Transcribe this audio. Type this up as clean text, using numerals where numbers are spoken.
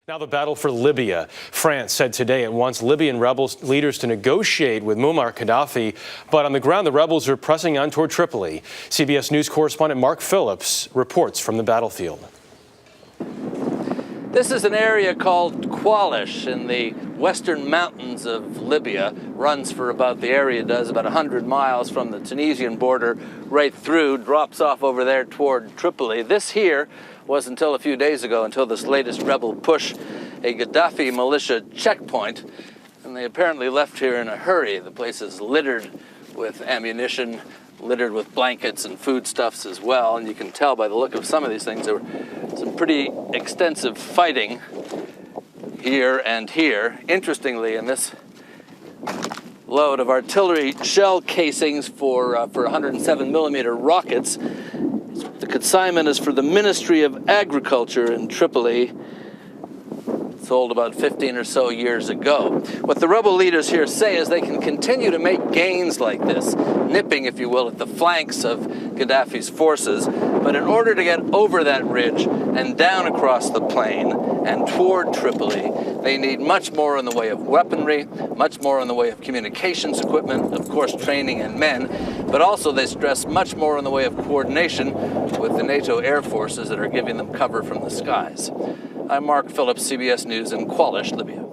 Now the battle for Libya. France said today it wants Libyan rebel leaders to negotiate with Muammar Qaddafi, but on the ground the rebels are pressing on toward Tripoli. CBS News correspondent Mark Phillips reports from the battlefield. This is an area called Qaddafi in the western mountains of Libya. Runs for about, the area does about 100 miles from the Tunisian border right through, drops off over there toward Tripoli. This here was until a few days ago, until this latest rebel push, a Qaddafi militia checkpoint, and they apparently left here in a hurry. The place is littered with ammunition, littered with blankets and foodstuffs as well, and you can tell by the look of some of these things there were some pretty extensive fighting here and here. Interestingly, in this load of artillery shell casings for 107 millimeter rockets, the consignment is for the Ministry of Agriculture in Tripoli, sold about 15 or so years ago. What the rebel leaders here say is they can continue to make gains like this, nipping, if you will, at the flanks of Qaddafi's forces, but in order to get over that ridge and down across the plain and toward Tripoli, they need much more in the way of weaponry, much more in the way of communications equipment, of course training and men, but also they stress much more in the way of coordination with the NATO air forces that are giving them cover from the skies. I'm Mark Phillips, CBS News in Qaddafi, Libya.